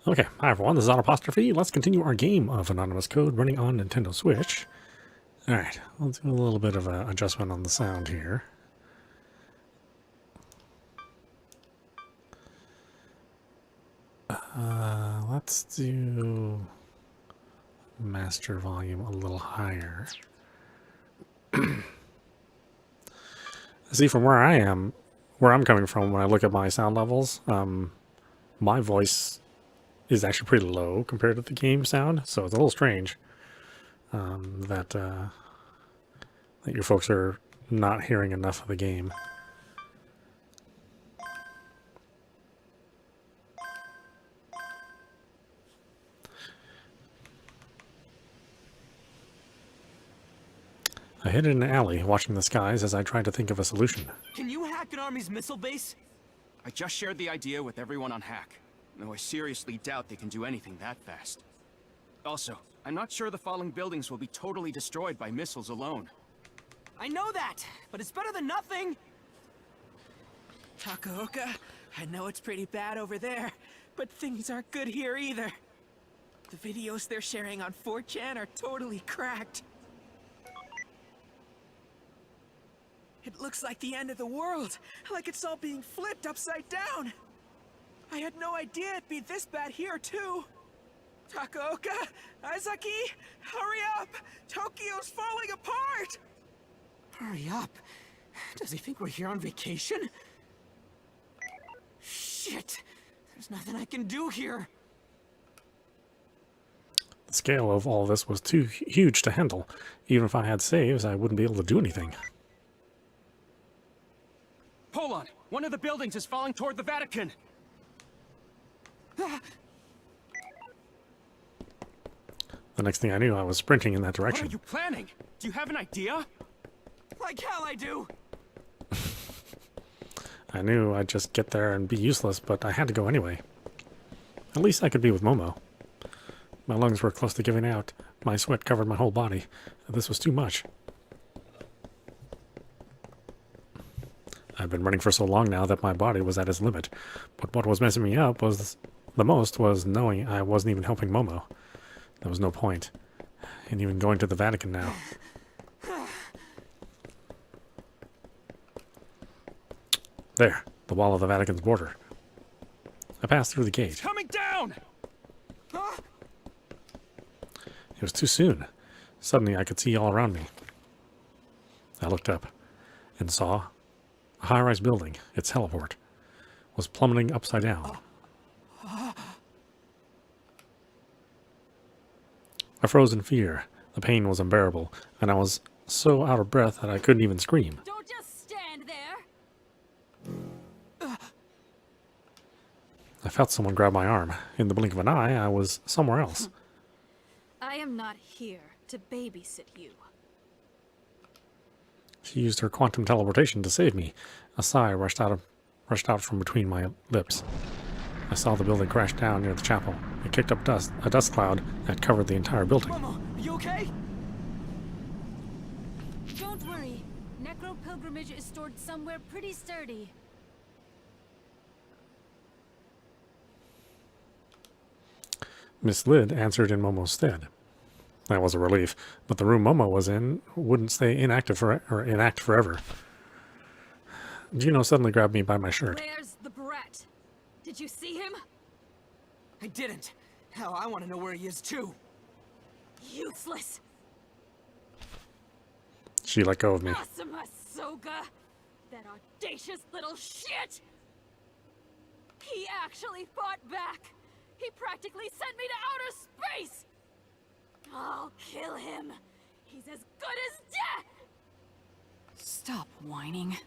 Okay, hi everyone, this is audap. Let's continue our game of Anonymous Code running on Nintendo Switch. Alright, I'll do a little bit of an adjustment on the sound here. Let's do master volume a little higher. See, from where I am, where I'm coming from, when I look at my sound levels, my voice is actually pretty low compared to the game sound, so it's a little strange that your folks are not hearing enough of the game. I hid in an alley, watching the skies as I tried to think of a solution. Can you hack an army's missile base? I just shared the idea with everyone on Hack, though I seriously doubt they can do anything that fast. Also, I'm not sure the falling buildings will be totally destroyed by missiles alone. I know that, but it's better than nothing! Takaoka, I know it's pretty bad over there, but things aren't good here either. The videos they're sharing on 4chan are totally cracked. It looks like the end of the world, like it's all being flipped upside down. I had no idea it'd be this bad here, too. Takaoka, Izaki, hurry up! Tokyo's falling apart! Hurry up? Does he think we're here on vacation? Shit! There's nothing I can do here. The scale of all this was too huge to handle. Even if I had saves, I wouldn't be able to do anything. Pollon, one of the buildings is falling toward the Vatican. The next thing I knew, I was sprinting in that direction. What are you planning? Do you have an idea? Like hell I do! I knew I'd just get there and be useless, but I had to go anyway. At least I could be with Momo. My lungs were close to giving out. My sweat covered my whole body. This was too much. I'd been running for so long now that my body was at its limit, but what was messing me up was knowing I wasn't even helping Momo. There was no point in even going to the Vatican now. There, the wall of the Vatican's border. I passed through the gate. It's coming down! It was too soon. Suddenly I could see all around me. I looked up and saw a high-rise building, its heliport, was plummeting upside down. I froze in fear. The pain was unbearable, and I was so out of breath that I couldn't even scream. Don't just stand there. I felt someone grab my arm. In the blink of an eye, I was somewhere else. I am not here to babysit you. She used her quantum teleportation to save me. A sigh rushed out from between my lips. I saw the building crash down near the chapel. It kicked up dust, a dust cloud that covered the entire building. Momo, are you okay? Don't worry. Necro pilgrimage is stored somewhere pretty sturdy. Miss Lid answered in Momo's stead. That was a relief, but the room Momo was in wouldn't stay inact forever. Gino suddenly grabbed me by my shirt. Where's the brat? Did you see him? I didn't. Hell, I want to know where he is too. Useless. She let go of me. Asuma Soga. That audacious little shit. He actually fought back. He practically sent me to outer space. I'll kill him. He's as good as death. Stop whining.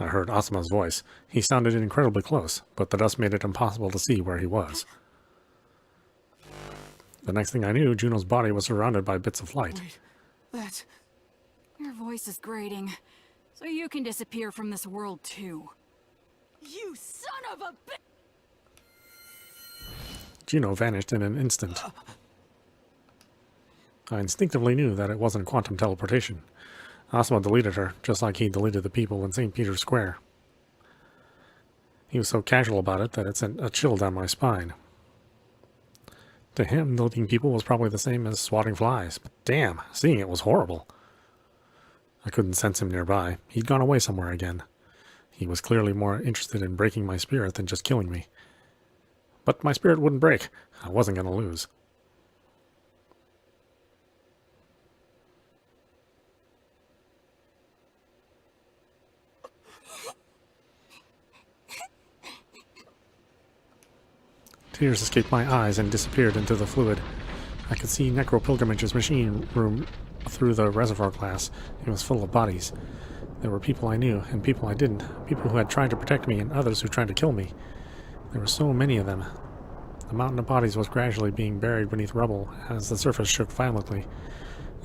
I heard Asuma's voice. He sounded incredibly close, but the dust made it impossible to see where he was. The next thing I knew, Juno's body was surrounded by bits of light. Wait, that... Your voice is grating, so you can disappear from this world too. You son of a bitch! Juno vanished in an instant. I instinctively knew that it wasn't quantum teleportation. Asuma deleted her, just like he deleted the people in St. Peter's Square. He was so casual about it that it sent a chill down my spine. To him, looting people was probably the same as swatting flies, but damn, seeing it was horrible. I couldn't sense him nearby. He'd gone away somewhere again. He was clearly more interested in breaking my spirit than just killing me. But my spirit wouldn't break. I wasn't going to lose. Tears escaped my eyes and disappeared into the fluid. I could see Necro Pilgrimage's machine room through the reservoir glass. It was full of bodies. There were people I knew and people I didn't. People who had tried to protect me and others who tried to kill me. There were so many of them. The mountain of bodies was gradually being buried beneath rubble as the surface shook violently.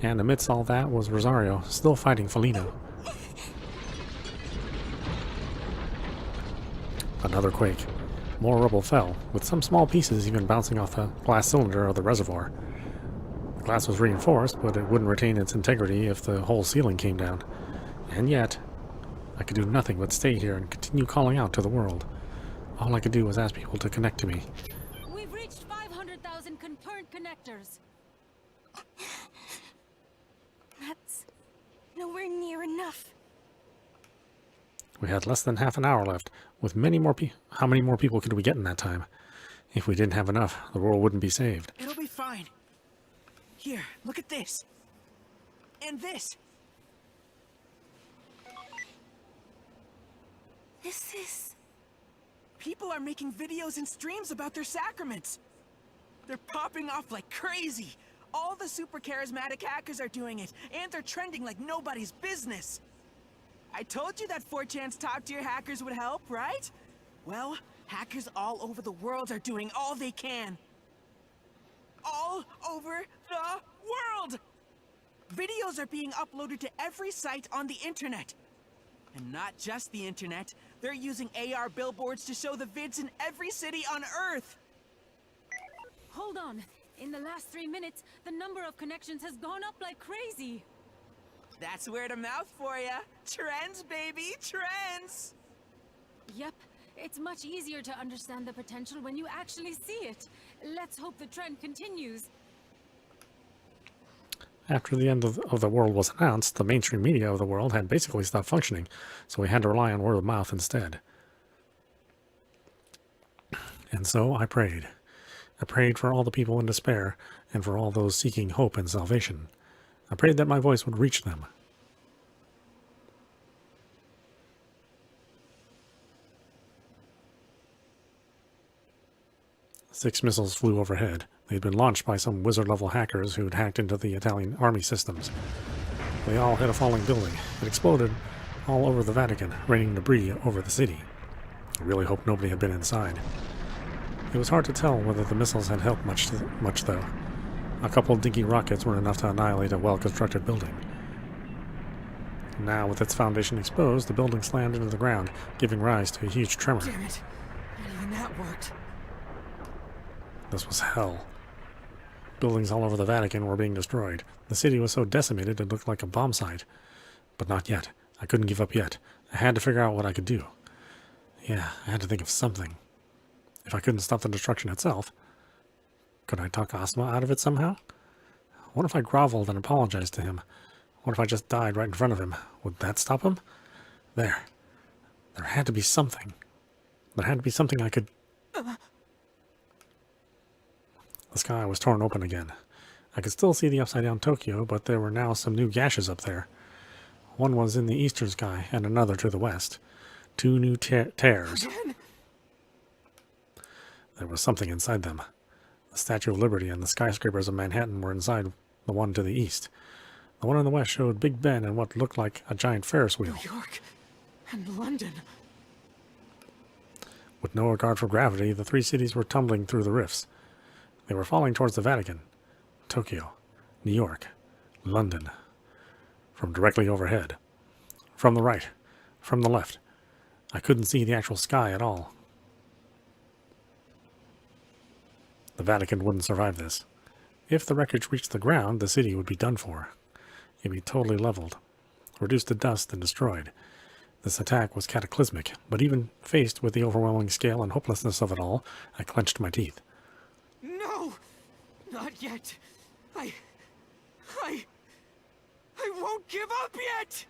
And amidst all that was Rosario, still fighting Felino. Another quake. More rubble fell, with some small pieces even bouncing off the glass cylinder of the reservoir. The glass was reinforced, but it wouldn't retain its integrity if the whole ceiling came down. And yet, I could do nothing but stay here and continue calling out to the world. All I could do was ask people to connect to me. We've reached 500,000 concurrent connectors. That's nowhere near enough. We had less than half an hour left, with many more How many more people could we get in that time? If we didn't have enough, the world wouldn't be saved. It'll be fine. Here, look at this. And this. This is... People are making videos and streams about their sacraments. They're popping off like crazy. All the super charismatic hackers are doing it, and they're trending like nobody's business. I told you that 4chan's top-tier hackers would help, right? Well, hackers all over the world are doing all they can. All over the world! Videos are being uploaded to every site on the internet. And not just the internet, they're using AR billboards to show the vids in every city on Earth. Hold on. In the last 3 minutes, the number of connections has gone up like crazy. That's word of mouth for ya. Trends, baby, trends! Yep. It's much easier to understand the potential when you actually see it. Let's hope the trend continues. After the end of the world was announced, the mainstream media of the world had basically stopped functioning, so we had to rely on word of mouth instead. And so I prayed. I prayed for all the people in despair, and for all those seeking hope and salvation. I prayed that my voice would reach them. Six missiles flew overhead. They'd been launched by some wizard-level hackers who'd hacked into the Italian army systems. They all hit a falling building. It exploded all over the Vatican, raining debris over the city. I really hoped nobody had been inside. It was hard to tell whether the missiles had helped much though. A couple dinky rockets were enough to annihilate a well-constructed building. Now, with its foundation exposed, the building slammed into the ground, giving rise to a huge tremor. Damn it. Not even that worked. This was hell. Buildings all over the Vatican were being destroyed. The city was so decimated it looked like a bomb site. But not yet. I couldn't give up yet. I had to figure out what I could do. Yeah, I had to think of something. If I couldn't stop the destruction itself, could I talk Asuma out of it somehow? What if I groveled and apologized to him? What if I just died right in front of him? Would that stop him? There had to be something. There had to be something I could... The sky was torn open again. I could still see the upside-down Tokyo, but there were now some new gashes up there. One was in the eastern sky, and another to the west. Two new tears. There was something inside them. The Statue of Liberty and the skyscrapers of Manhattan were inside the one to the east. The one in the west showed Big Ben and what looked like a giant Ferris wheel. New York and London. With no regard for gravity, the three cities were tumbling through the rifts. They were falling towards the Vatican, Tokyo, New York, London. From directly overhead. From the right. From the left. I couldn't see the actual sky at all. The Vatican wouldn't survive this. If the wreckage reached the ground, the city would be done for. It'd be totally leveled, reduced to dust and destroyed. This attack was cataclysmic, but even faced with the overwhelming scale and hopelessness of it all, I clenched my teeth. No! Not yet. I won't give up yet!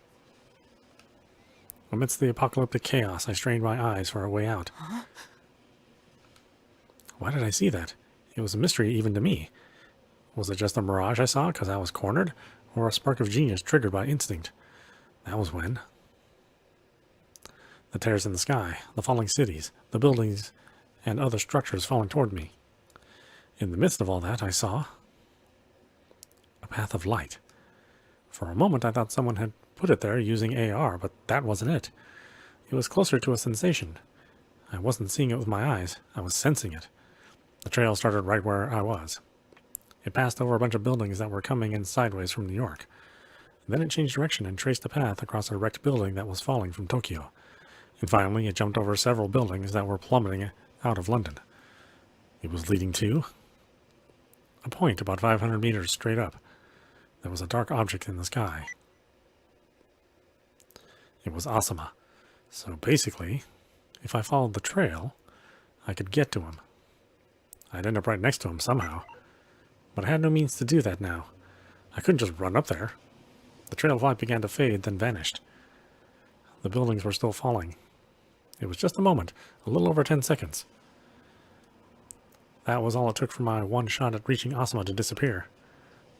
Amidst the apocalyptic chaos, I strained my eyes for a way out. Why did I see that? It was a mystery even to me. Was it just a mirage I saw because I was cornered, or a spark of genius triggered by instinct? That was when. The tears in the sky, the falling cities, the buildings, and other structures falling toward me. In the midst of all that, I saw a path of light. For a moment, I thought someone had put it there using AR, but that wasn't it. It was closer to a sensation. I wasn't seeing it with my eyes. I was sensing it. The trail started right where I was. It passed over a bunch of buildings that were coming in sideways from New York. Then it changed direction and traced a path across a wrecked building that was falling from Tokyo. And finally, it jumped over several buildings that were plummeting out of London. It was leading to a point about 500 meters straight up. There was a dark object in the sky. It was Asuma. So basically, if I followed the trail, I could get to him. I'd end up right next to him somehow. But I had no means to do that now. I couldn't just run up there. The trail of light began to fade, then vanished. The buildings were still falling. It was just a moment, a little over 10 seconds. That was all it took for my one shot at reaching Asuma to disappear.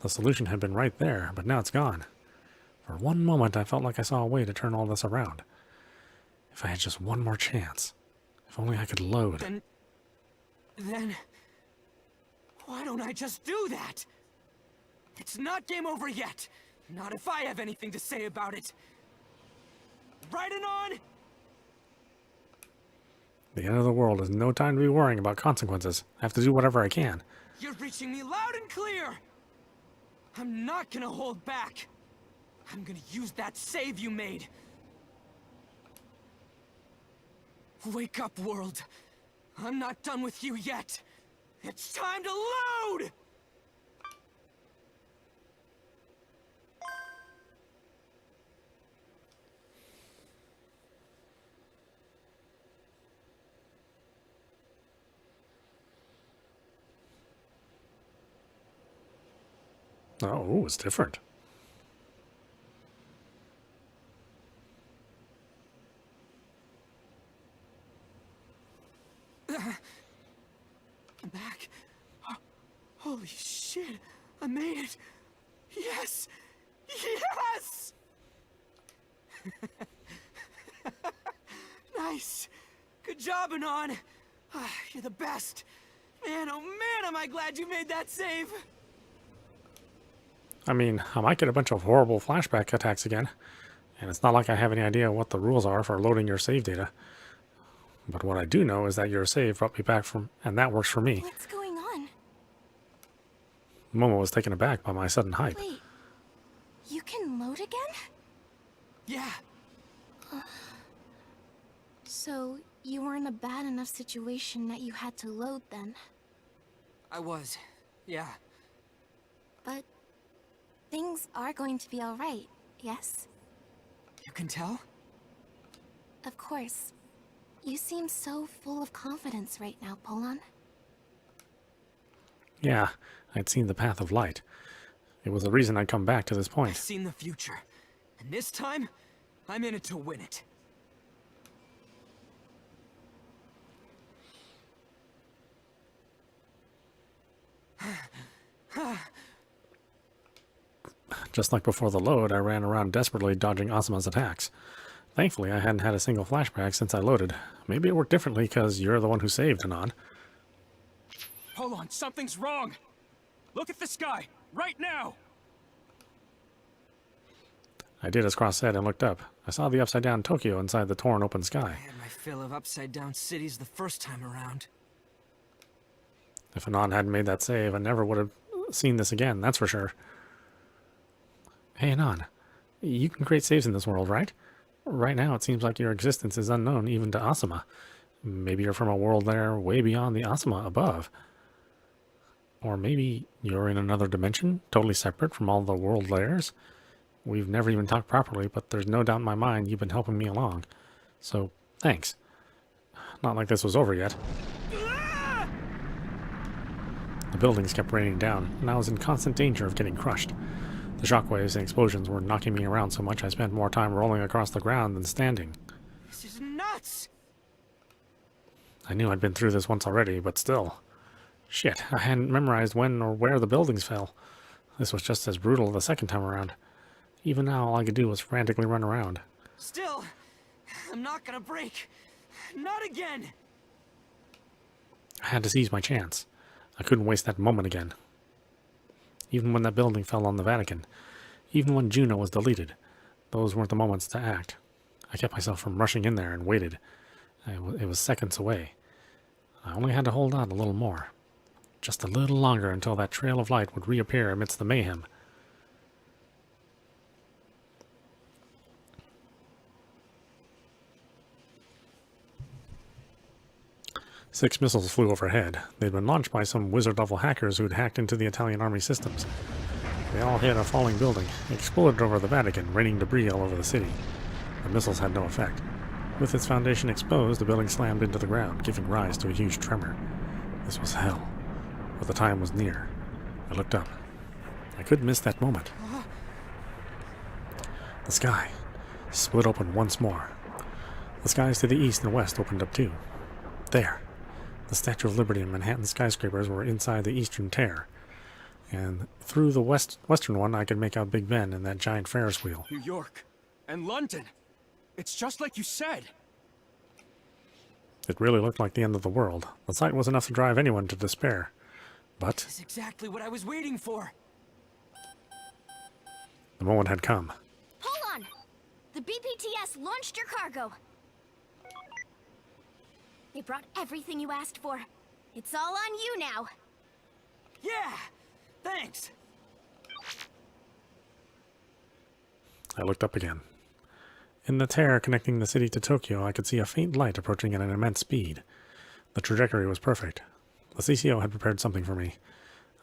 The solution had been right there, but now it's gone. For one moment, I felt like I saw a way to turn all this around. If I had just one more chance. If only I could load. Then... why don't I just do that? It's not game over yet. Not if I have anything to say about it. Right and on! The end of the world is no time to be worrying about consequences. I have to do whatever I can. You're reaching me loud and clear! I'm not gonna hold back. I'm gonna use that save you made. Wake up, world. I'm not done with you yet. It's time to load! Oh, it's different. I'm back. Holy shit, I made it. Yes! Yes! Nice. Good job, Anon. You're the best. Man, oh man, am I glad you made that save. I mean, I might get a bunch of horrible flashback attacks again, and it's not like I have any idea what the rules are for loading your save data. But what I do know is that your save brought me back from, and that works for me. What's going on? Momo was taken aback by my sudden hype. Wait, you can load again? Yeah. So, you were in a bad enough situation that you had to load then. I was. Yeah. But things are going to be alright, yes? You can tell? Of course. You seem so full of confidence right now, Pollon. Yeah, I'd seen the path of light. It was the reason I'd come back to this I've point. seen the future. And this time, I'm in it to win it. Just like before the load, I ran around desperately dodging Asuma's attacks. Thankfully, I hadn't had a single flashback since I loaded. Maybe it worked differently because you're the one who saved, Anon. Hold on, something's wrong! Look at the sky, right now! I did as Cross said and looked up. I saw the upside-down Tokyo inside the torn open I sky. had my fill of upside-down cities the first time around. If Anon hadn't made that save, I never would have seen this again, that's for sure. Hey, Anon. You can create saves in this world, right? Right now, it seems like your existence is unknown even to Asuma. Maybe you're from a world there way beyond the Asuma above. Or maybe you're in another dimension, totally separate from all the world layers. We've never even talked properly, but there's no doubt in my mind you've been helping me along. So, thanks. Not like this was over yet. The buildings kept raining down, and I was in constant danger of getting crushed. The shockwaves and explosions were knocking me around so much I spent more time rolling across the ground than standing. This is nuts! I knew I'd been through this once already, but still. Shit, I hadn't memorized when or where the buildings fell. This was just as brutal the second time around. Even now, all I could do was frantically run around. Still, I'm not gonna break. Not again! I had to seize my chance. I couldn't waste that moment again. Even when that building fell on the Vatican, even when Juno was deleted, those weren't the moments to act. I kept myself from rushing in there and waited. It was seconds away. I only had to hold on a little more. Just a little longer until that trail of light would reappear amidst the mayhem. Six missiles flew overhead. They'd been launched by some wizard-level hackers who'd hacked into the Italian army systems. They all hit a falling building, exploded over the Vatican, raining debris all over the city. The missiles had no effect. With its foundation exposed, the building slammed into the ground, giving rise to a huge tremor. This was hell, but the time was near. I looked up. I couldn't miss that moment. The sky split open once more. The skies to the east and west opened up too. There. The Statue of Liberty and Manhattan skyscrapers were inside the eastern tear. And through the western one, I could make out Big Ben and that giant Ferris wheel. New York. And London. It's just like you said. It really looked like the end of the world. The sight was enough to drive anyone to despair. But This is exactly what I was waiting for. the moment had come. Hold on! The BPTS launched your cargo. They brought everything you asked for. It's all on you now. Yeah! Thanks! I looked up again. In the tear connecting the city to Tokyo, I could see a faint light approaching at an immense speed. The trajectory was perfect. The CCO had prepared something for me.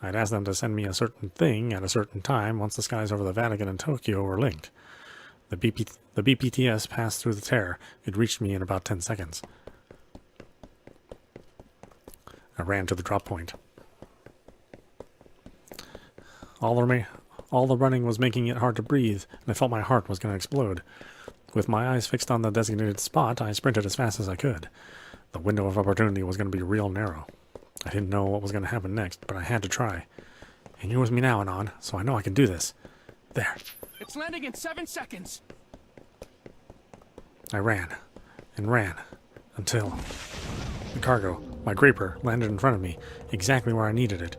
I'd asked them to send me a certain thing at a certain time once the skies over the Vatican and Tokyo were linked. The BPTS passed through the tear. It reached me in about 10 seconds. I ran to the drop point. All the running was making it hard to breathe, and I felt my heart was going to explode. With my eyes fixed on the designated spot, I sprinted as fast as I could. The window of opportunity was going to be real narrow. I didn't know what was going to happen next, but I had to try. And you're with me now, Anon, so I know I can do this. There. It's landing in 7 seconds! I ran, and ran, until the cargo, my Graper, landed in front of me, exactly where I needed it.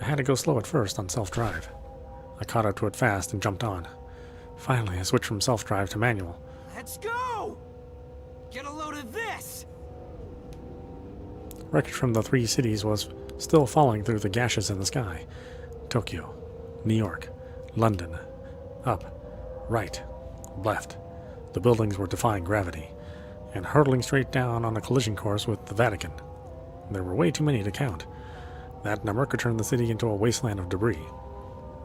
I had to go slow at first on self-drive. I caught up to it fast and jumped on. Finally, I switched from self-drive to manual. Let's go! Get a load of this! Wreckage from the three cities was still falling through the gashes in the sky. Tokyo, New York, London. Up, right, left. The buildings were defying gravity, and hurtling straight down on a collision course with the Vatican. There were way too many to count. That number could turn the city into a wasteland of debris.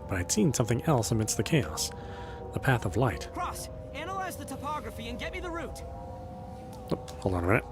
But I'd seen something else amidst the chaos. The path of light. Cross, analyze the topography and get me the route. Oh, hold on a minute.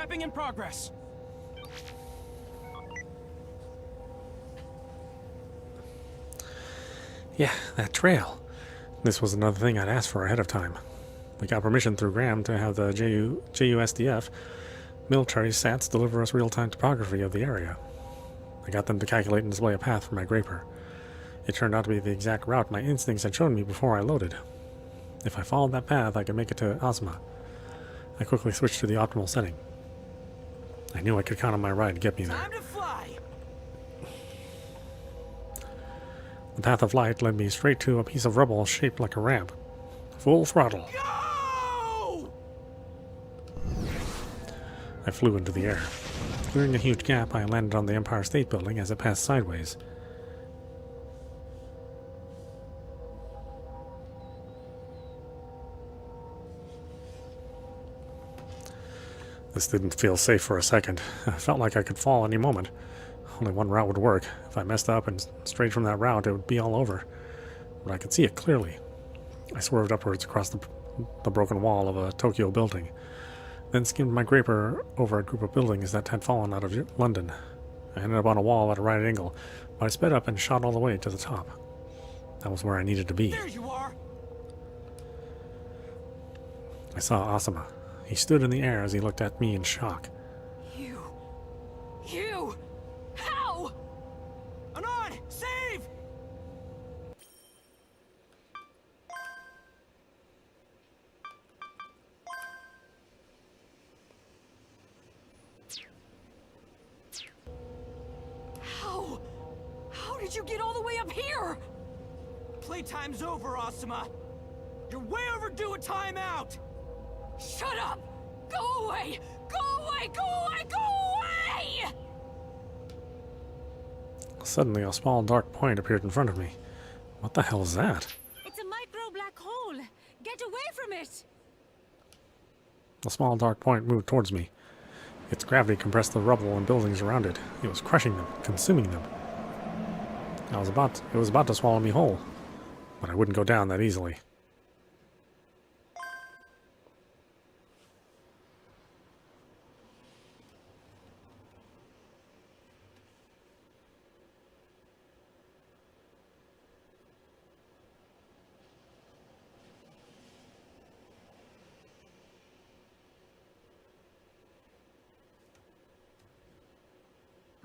Mapping in progress. Yeah, that trail. This was another thing I'd asked for ahead of time. We got permission through Graham to have the JUSDF military SATs deliver us real-time topography of the area. I got them to calculate and display a path for my Graper. It turned out to be the exact route my instincts had shown me before I loaded. If I followed that path, I could make it to Asuma. I quickly switched to the optimal setting. I knew I could count on my ride to get me there. Time to fly. The path of light led me straight to a piece of rubble shaped like a ramp. Full throttle. Go! I flew into the air. Clearing a huge gap, I landed on the Empire State Building as it passed sideways. This didn't feel safe for a second. I felt like I could fall any moment. Only one route would work. If I messed up and strayed from that route, it would be all over. But I could see it clearly. I swerved upwards across the broken wall of a Tokyo building, then skimmed my Graper over a group of buildings that had fallen out of London. I ended up on a wall at a right angle, but I sped up and shot all the way to the top. That was where I needed to be. There you are. I saw Asuma. He stood in the air as he looked at me in shock. You! How? Anon! Save! How did you get all the way up here? Playtime's over, Asuma. You're way overdue a timeout. Shut up! Go away! Go away! Go away! Go away! Suddenly, a small dark point appeared in front of me. What the hell is that? It's a micro black hole. Get away from it! The small dark point moved towards me. Its gravity compressed the rubble and buildings around it. It was crushing them, consuming them. It was about to swallow me whole, but I wouldn't go down that easily.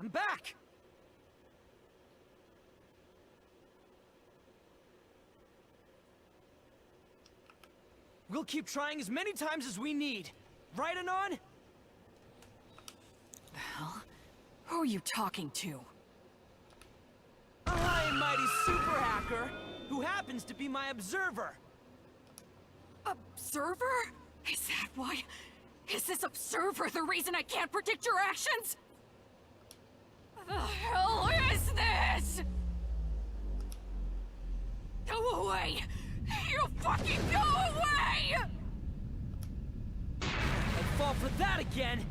I'm back! We'll keep trying as many times as we need. Right, Anon? The hell? Who are you talking to? A high and mighty super hacker who happens to be my observer. Observer? Is that why? Is this observer the reason I can't predict your actions? The hell is this? Go away! You fucking go away! I'd fall for that again.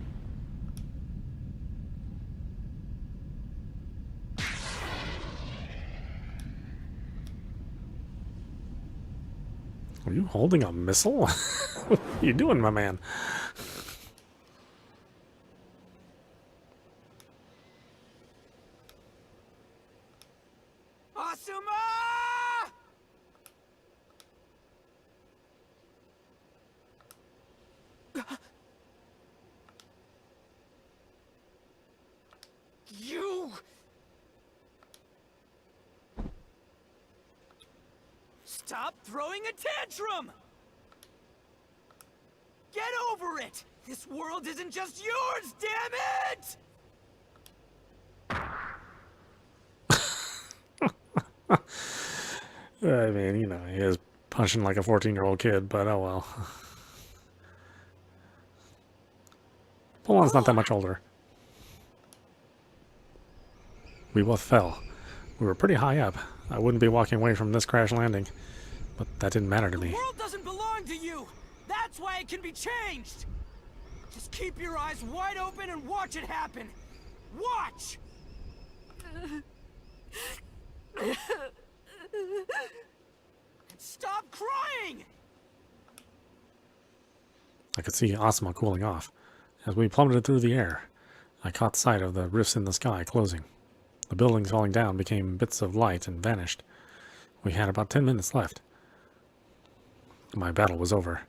Are you holding a missile? What are you doing, my man? Asuma! You! Stop throwing a tantrum! Get over it! This world isn't just yours, damn it! I mean, you know, he is punching like a 14-year-old kid, but oh well. Pollon's not that much older. We both fell. We were pretty high up. I wouldn't be walking away from this crash landing, but that didn't matter to The me. world doesn't belong to you! That's why it can be changed! Just keep your eyes wide open and watch it happen! Watch! And stop crying! I could see Asuma cooling off. As we plummeted through the air, I caught sight of the rifts in the sky closing. The buildings falling down became bits of light and vanished. We had about 10 minutes left. My battle was over.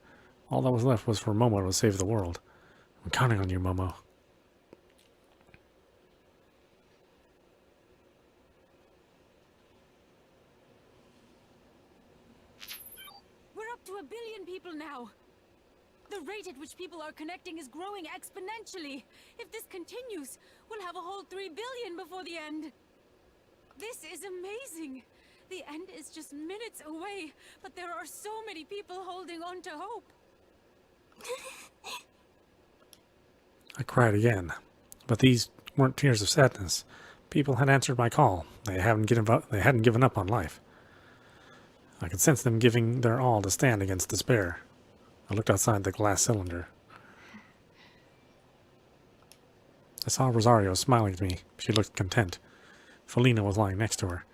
All that was left was for Momo to save the world. I'm counting on you, Momo. We're up to 1 billion people now. The rate at which people are connecting is growing exponentially. If this continues, we'll have a whole 3 billion before the end. This is amazing. The end is just minutes away, but there are so many people holding on to hope. I cried again, but these weren't tears of sadness. People had answered my call. They hadn't given up on life. I could sense them giving their all to stand against despair. I looked outside the glass cylinder. I saw Rosario smiling at me. She looked content. Felina was lying next to her.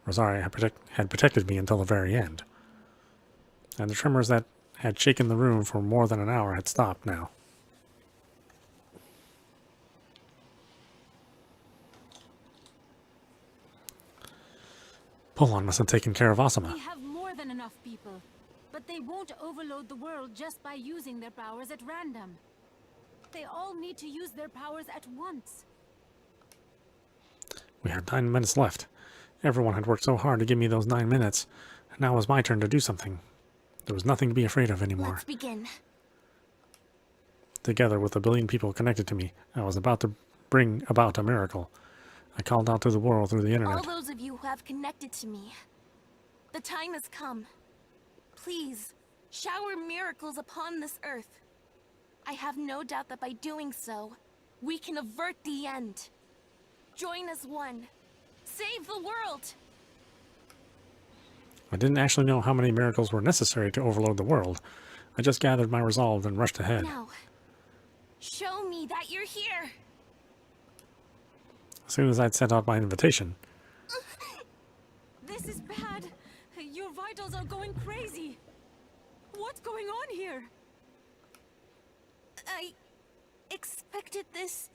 Rosario had protected me until the very end. And the tremors that had shaken the room for more than an hour had stopped now. Pollon must have taken care of Asuma. We have more than enough people, but they won't overload the world just by using their powers at random. They all need to use their powers at once. We had 9 minutes left. Everyone had worked so hard to give me those 9 minutes, and now it was my turn to do something. There was nothing to be afraid of anymore. Let's begin. Together with 1 billion people connected to me, I was about to bring about a miracle. I called out to the world through the internet. All those of you who have connected to me, the time has come. Please, shower miracles upon this earth. I have no doubt that by doing so, we can avert the end. Join as one. Save the world! I didn't actually know how many miracles were necessary to overload the world. I just gathered my resolve and rushed ahead. Now, show me that you're here! As soon as I'd sent out my invitation, This is bad. Your vitals are going crazy. What's going on here? I expected this.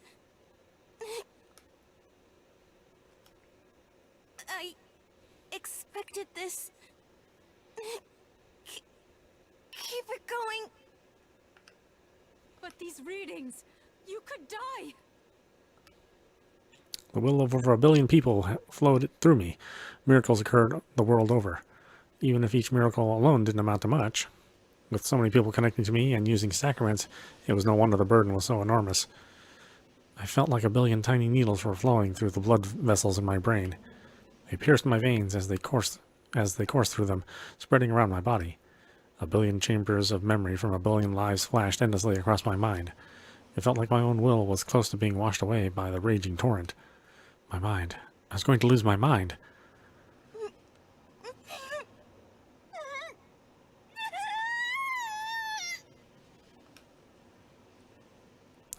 I expected this. Keep it going. But these readings, you could die. the will of over 1 billion people flowed through me. Miracles occurred the world over. Even if each miracle alone didn't amount to much, with so many people connecting to me and using sacraments, it was no wonder the burden was so enormous. I felt like 1 billion tiny needles were flowing through the blood vessels in my brain. They pierced my veins as they coursed through them, spreading around my body. 1 billion chambers of memory from 1 billion lives flashed endlessly across my mind. It felt like my own will was close to being washed away by the raging torrent. My mind. I was going to lose my mind.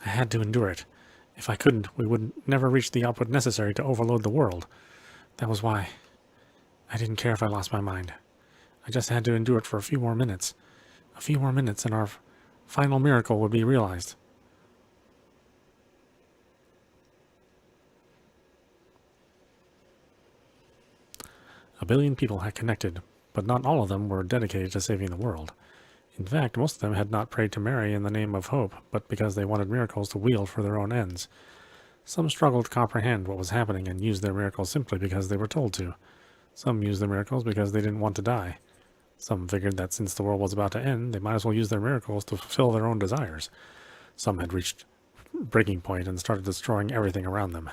I had to endure it. If I couldn't, we would never reach the output necessary to overload the world. That was why. I didn't care if I lost my mind. I just had to endure it for a few more minutes. A few more minutes and our final miracle would be realized. A billion people had connected, but not all of them were dedicated to saving the world. In fact, most of them had not prayed to Mary in the name of hope, but because they wanted miracles to wield for their own ends. Some struggled to comprehend what was happening and used their miracles simply because they were told to. Some used their miracles because they didn't want to die. Some figured that since the world was about to end, they might as well use their miracles to fulfill their own desires. Some had reached breaking point and started destroying everything around them.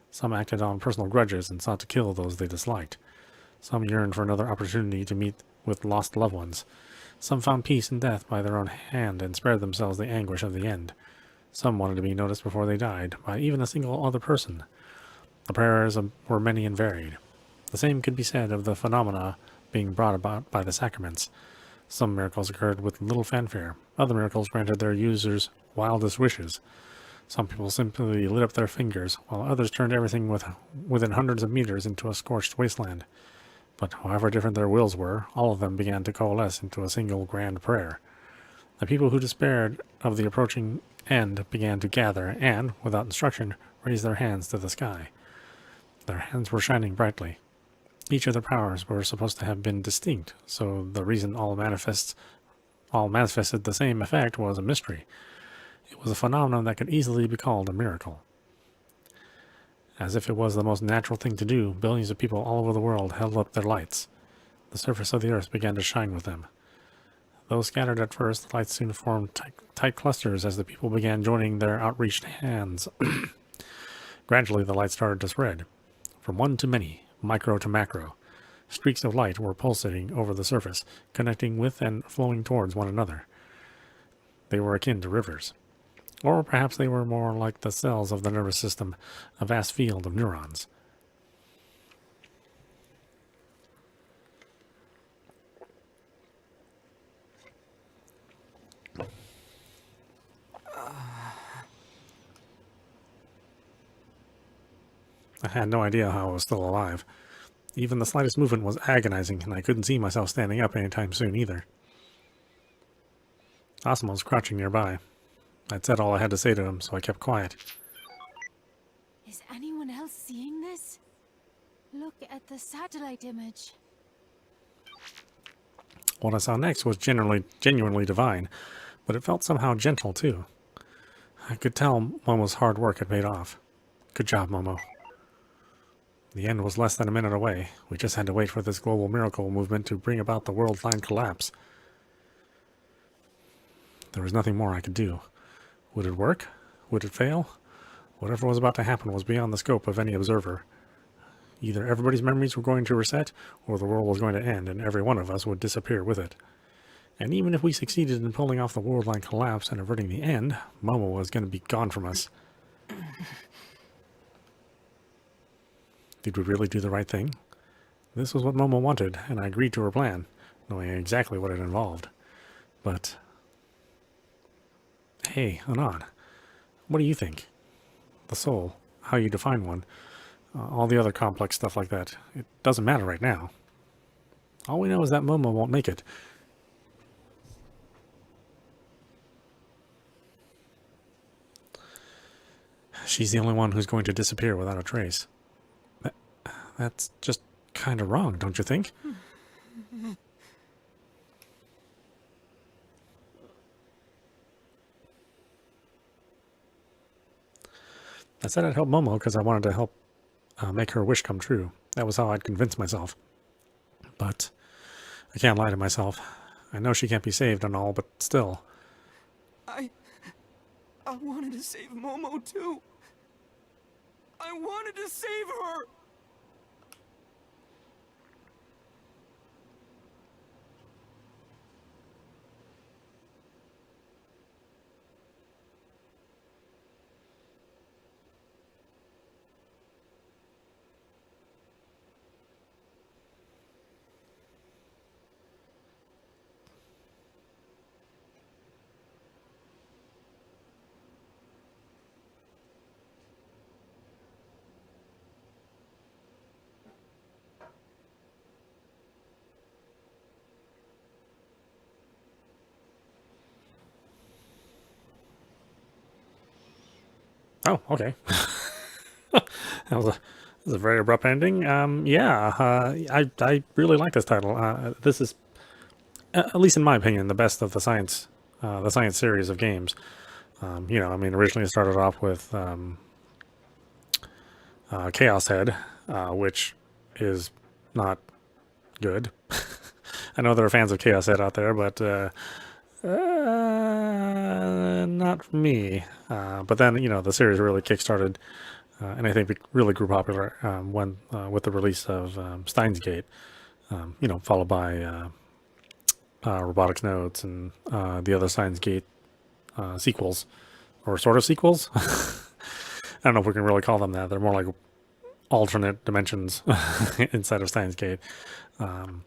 Some acted on personal grudges and sought to kill those they disliked. Some yearned for another opportunity to meet with lost loved ones. Some found peace in death by their own hand and spared themselves the anguish of the end. Some wanted to be noticed before they died by even a single other person. The prayers were many and varied. The same could be said of the phenomena being brought about by the sacraments. Some miracles occurred with little fanfare. Other miracles granted their users wildest wishes. Some people simply lit up their fingers, while others turned everything within hundreds of meters into a scorched wasteland. But however different their wills were, all of them began to coalesce into a single grand prayer. The people who despaired of the approaching end began to gather and, without instruction, raised their hands to the sky. Their hands were shining brightly. Each of their powers were supposed to have been distinct, so the reason all manifested the same effect was a mystery. It was a phenomenon that could easily be called a miracle. As if it was the most natural thing to do, billions of people all over the world held up their lights. The surface of the earth began to shine with them. Though scattered at first, the lights soon formed tight clusters as the people began joining their outreached hands. Gradually, the light started to spread. From one to many, micro to macro, streaks of light were pulsating over the surface, connecting with and flowing towards one another. They were akin to rivers. Or perhaps they were more like the cells of the nervous system, a vast field of neurons. I had no idea how I was still alive. Even the slightest movement was agonizing, and I couldn't see myself standing up anytime soon either. Asuma was crouching nearby. I'd said all I had to say to him, so I kept quiet. Is anyone else seeing this? Look at the satellite image. What I saw next was genuinely divine, but it felt somehow gentle too. I could tell Momo's hard work had paid off. Good job, Momo. The end was less than a minute away. We just had to wait for this global miracle movement to bring about the world-line collapse. There was nothing more I could do. Would it work? Would it fail? Whatever was about to happen was beyond the scope of any observer. Either everybody's memories were going to reset, or the world was going to end, and every one of us would disappear with it. And even if we succeeded in pulling off the world-line collapse and averting the end, Momo was going to be gone from us. Did we really do the right thing? This was what Momo wanted, and I agreed to her plan, knowing exactly what it involved. But... hey, Anon, what do you think? The soul, how you define one, all the other complex stuff like that, it doesn't matter right now. All we know is that Momo won't make it. She's the only one who's going to disappear without a trace. That's just kind of wrong, don't you think? I said I'd help Momo because I wanted to help make her wish come true. That was how I'd convince myself. But I can't lie to myself. I know she can't be saved and all, but still. I wanted to save Momo too. I wanted to save her. Oh, okay. That was a very abrupt ending. I really like this title. This is, at least in my opinion, the best of the science series of games. Originally it started off with Chaos Head, which is not good. I know there are fans of Chaos Head out there, but not for me. But then, the series really kickstarted, and I think it really grew popular when with the release of Steins Gate, followed by Robotics Nodes and the other Steins Gate sequels, or sort of sequels. I don't know if we can really call them that. They're more like alternate dimensions inside of Steins Gate. And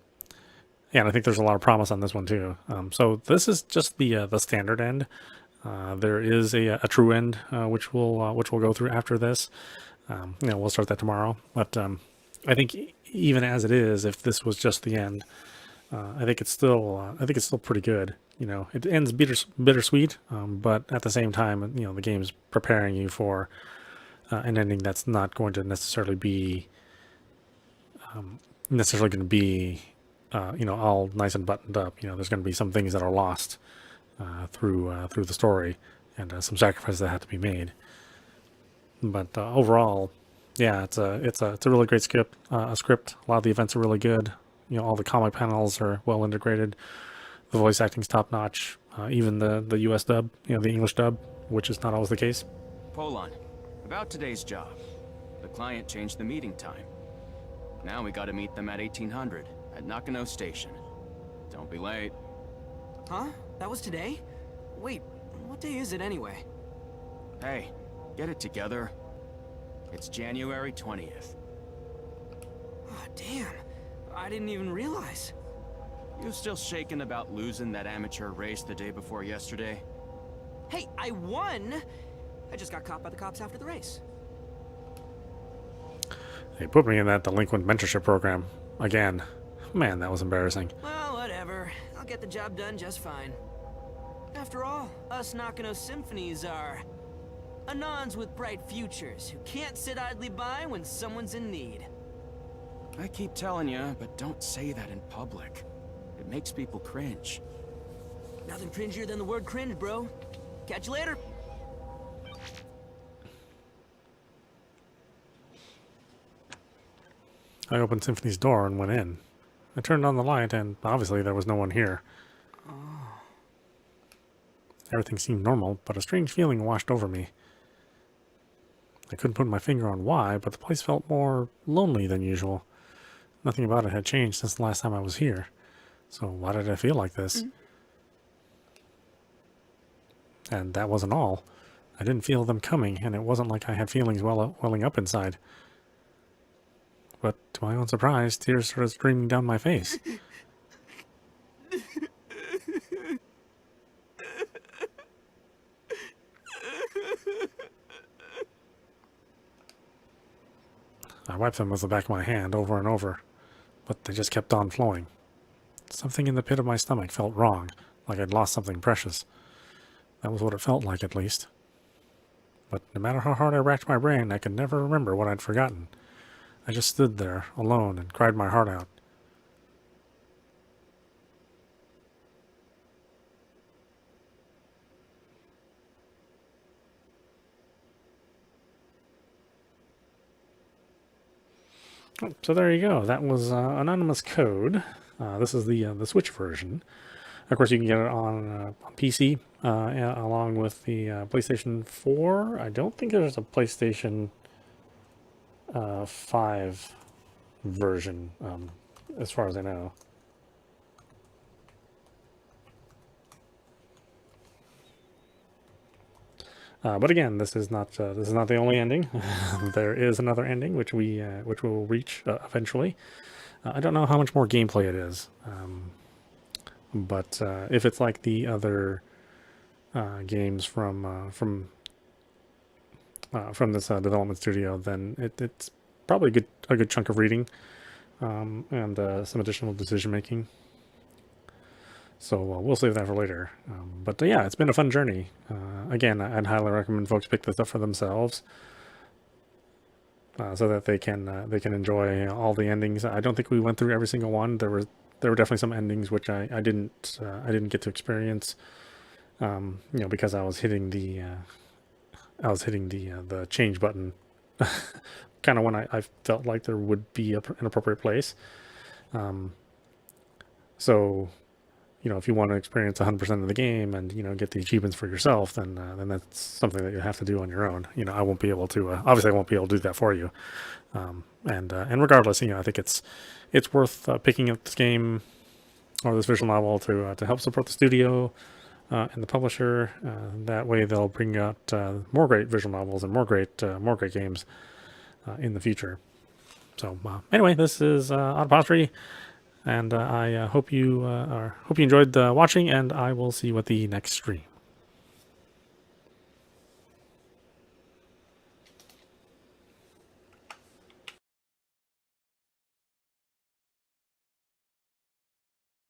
I think there's a lot of promise on this one too. So this is just the standard end. There is a true end, which we'll go through after this. We'll start that tomorrow. But I think even as it is, if this was just the end, I think it's still pretty good. you know, it ends bittersweet, but at the same time, you know, the game's preparing you for an ending that's not going to necessarily be you know, all nice and buttoned up. You know, there's going to be some things that are lost through the story, and some sacrifices that have to be made. But overall, yeah, it's a really great script. A lot of the events are really good. You know, all the comic panels are well integrated. The voice acting's top notch. Even the U.S. dub, you know, the English dub, which is not always the case. Pollon, about today's job. The client changed the meeting time. Now we gotta meet them at 1800 at Nakano Station. Don't be late. Huh? That was today? Wait, what day is it anyway? Hey, get it together. It's January 20th. Oh, damn. I didn't even realize. You still shaking about losing that amateur race the day before yesterday? Hey, I won! I just got caught by the cops after the race. They put me in that delinquent mentorship program again. Man, that was embarrassing. Well, whatever. I'll get the job done just fine. After all, us Nakano symphonies are anons with bright futures who can't sit idly by when someone's in need. I keep telling you, but don't say that in public. It makes people cringe. Nothing cringier than the word cringe, bro. Catch you later. I opened Symphony's door and went in. I turned on the light, and obviously there was no one here. Everything seemed normal, but a strange feeling washed over me. I couldn't put my finger on why, but the place felt more lonely than usual. Nothing about it had changed since the last time I was here. So why did I feel like this? And that wasn't all. I didn't feel them coming, and it wasn't like I had feelings welling up inside. But to my own surprise, tears started streaming down my face. I wiped them with the back of my hand over and over, but they just kept on flowing. Something in the pit of my stomach felt wrong, like I'd lost something precious. That was what it felt like, at least. But no matter how hard I racked my brain, I could never remember what I'd forgotten. I just stood there, alone, and cried my heart out. So there you go. That was Anonymous Code. This is the Switch version. Of course, you can get it on PC along with the PlayStation 4. I don't think there's a PlayStation 5 version, as far as I know. But again, this is not the only ending. There is another ending which we'll reach eventually. I don't know how much more gameplay it is, but if it's like the other games from this development studio, then it's probably a good chunk of reading and some additional decision making. So we'll save that for later. But yeah, it's been a fun journey. Again, I'd highly recommend folks pick this up for themselves, so that they can enjoy all the endings. I don't think we went through every single one. There were definitely some endings which I didn't get to experience. You know, because I was hitting the change button, kind of when I felt like there would be an appropriate place. So, you know, if you want to experience 100% of the game and, you know, get the achievements for yourself, then that's something that you have to do on your own. You know, I won't be able to, obviously I won't be able to do that for you. And regardless, you know, I think it's worth picking up this game or this visual novel to help support the studio and the publisher. That way they'll bring out more great visual novels and more great games in the future. So anyway, this is audap, and I hope you enjoyed watching, and I will see you at the next stream.